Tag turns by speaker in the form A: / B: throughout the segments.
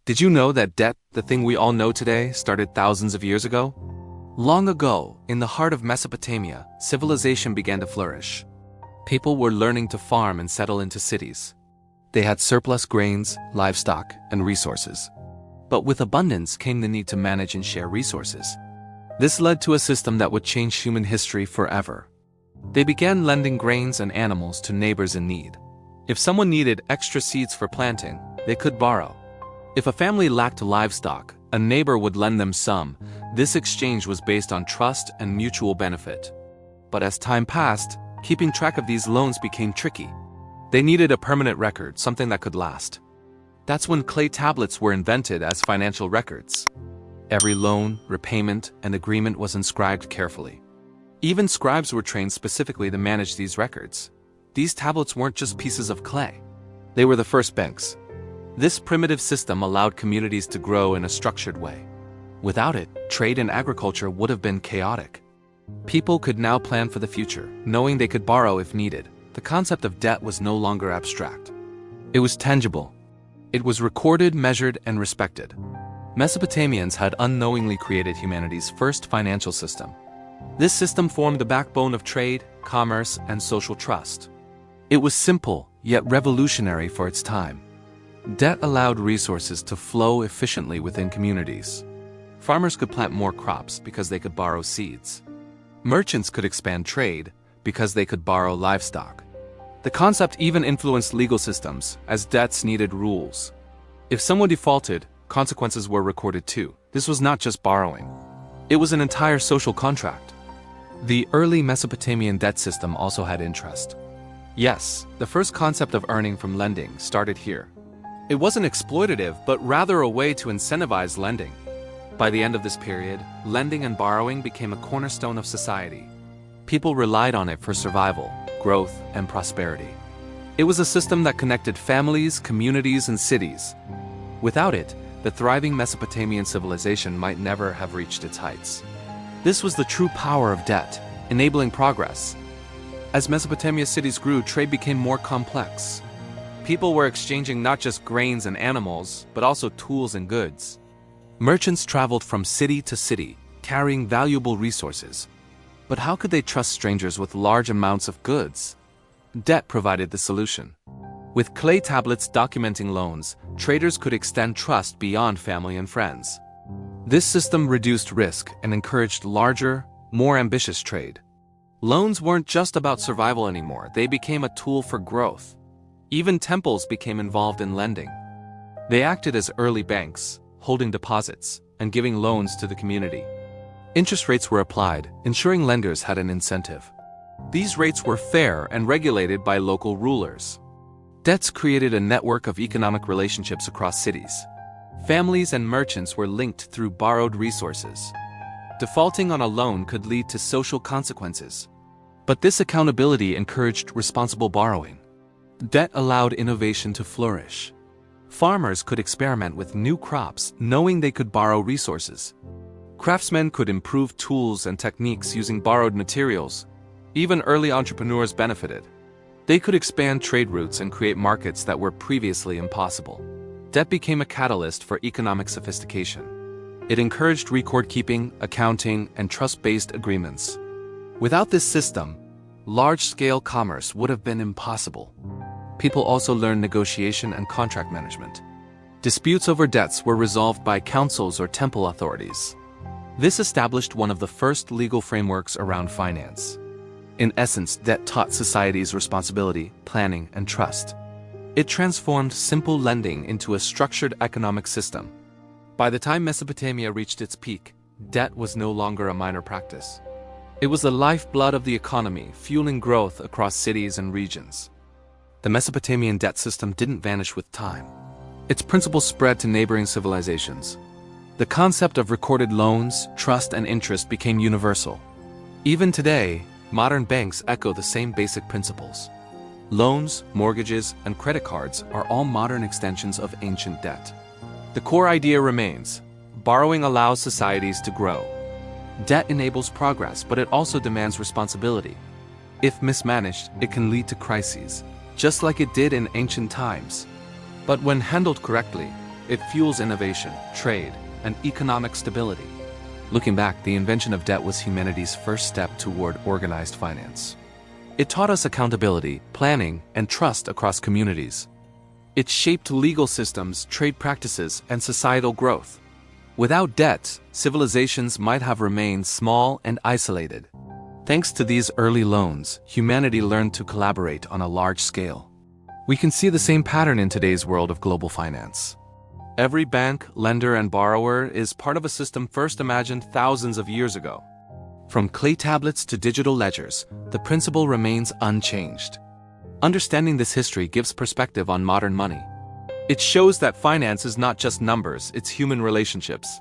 A: Did you know that debt, the thing we all know today, started thousands of years ago? Long ago, in the heart of Mesopotamia, civilization began to flourish. People were learning to farm and settle into cities. They had surplus grains, livestock, and resources. But with abundance came the need to manage and share resources. This led to a system that would change human history forever. They began lending grains and animals to neighbors in need. If someone needed extra seeds for planting, they could borrow. If a family lacked livestock, a neighbor would lend them some. This exchange was based on trust and mutual benefit. But as time passed, keeping track of these loans became tricky. They needed a permanent record, something that could last. That's when clay tablets were invented as financial records. Every loan, repayment, and agreement was inscribed carefully. Even scribes were trained specifically to manage these records. These tablets weren't just pieces of clay. They were the first banks. This primitive system allowed communities to grow in a structured way. Without it, trade and agriculture would have been chaotic. People could now plan for the future, knowing they could borrow if needed. The concept of debt was no longer abstract. It was tangible. It was recorded, measured, and respected. Mesopotamians had unknowingly created humanity's first financial system. This system formed the backbone of trade, commerce, and social trust. It was simple, yet revolutionary for its time. Debt allowed resources to flow efficiently within communities. Farmers could plant more crops because they could borrow seeds. Merchants could expand trade because they could borrow livestock. The concept even influenced legal systems, as debts needed rules. If someone defaulted, consequences were recorded too. This was not just borrowing. It was an entire social contract. The early Mesopotamian debt system also had interest. Yes, the first concept of earning from lending started here. It wasn't exploitative, but rather a way to incentivize lending. By the end of this period, lending and borrowing became a cornerstone of society. People relied on it for survival, growth, and prosperity. It was a system that connected families, communities, and cities. Without it, the thriving Mesopotamian civilization might never have reached its heights. This was the true power of debt, enabling progress. As Mesopotamia's cities grew, trade became more complex. People were exchanging not just grains and animals, but also tools and goods. Merchants traveled from city to city, carrying valuable resources. But how could they trust strangers with large amounts of goods? Debt provided the solution. With clay tablets documenting loans, traders could extend trust beyond family and friends. This system reduced risk and encouraged larger, more ambitious trade. Loans weren't just about survival anymore, they became a tool for growth. Even temples became involved in lending. They acted as early banks, holding deposits and giving loans to the community. Interest rates were applied, ensuring lenders had an incentive. These rates were fair and regulated by local rulers. Debts created a network of economic relationships across cities. Families and merchants were linked through borrowed resources. Defaulting on a loan could lead to social consequences. But this accountability encouraged responsible borrowing. Debt allowed innovation to flourish. Farmers could experiment with new crops, knowing they could borrow resources. Craftsmen could improve tools and techniques using borrowed materials. Even early entrepreneurs benefited. They could expand trade routes and create markets that were previously impossible. Debt became a catalyst for economic sophistication. It encouraged record-keeping, accounting, and trust-based agreements. Without this system, large-scale commerce would have been impossible. People also learned negotiation and contract management. Disputes over debts were resolved by councils or temple authorities. This established one of the first legal frameworks around finance. In essence, debt taught society's responsibility, planning, and trust. It transformed simple lending into a structured economic system. By the time Mesopotamia reached its peak, debt was no longer a minor practice. It was the lifeblood of the economy, fueling growth across cities and regions. The Mesopotamian debt system didn't vanish with time. Its principles spread to neighboring civilizations. The concept of recorded loans, trust, and interest became universal. Even today, modern banks echo the same basic principles. Loans, mortgages, and credit cards are all modern extensions of ancient debt. The core idea remains: borrowing allows societies to grow. Debt enables progress, but it also demands responsibility. If mismanaged, it can lead to crises, just like it did in ancient times. But when handled correctly, it fuels innovation, trade, and economic stability. Looking back, the invention of debt was humanity's first step toward organized finance. It taught us accountability, planning, and trust across communities. It shaped legal systems, trade practices, and societal growth. Without debt, civilizations might have remained small and isolated. Thanks to these early loans, humanity learned to collaborate on a large scale. We can see the same pattern in today's world of global finance. Every bank, lender, and borrower is part of a system first imagined thousands of years ago. From clay tablets to digital ledgers, the principle remains unchanged. Understanding this history gives perspective on modern money. It shows that finance is not just numbers, it's human relationships.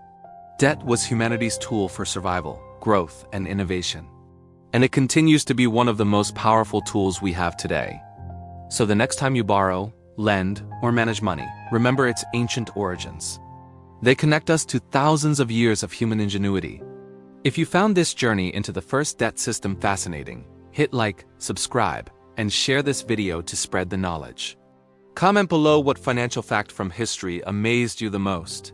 A: Debt was humanity's tool for survival, growth, and innovation. And it continues to be one of the most powerful tools we have today. So the next time you borrow, lend, or manage money, remember its ancient origins. They connect us to thousands of years of human ingenuity. If you found this journey into the first debt system fascinating, hit like, subscribe, and share this video to spread the knowledge. Comment below what financial fact from history amazed you the most.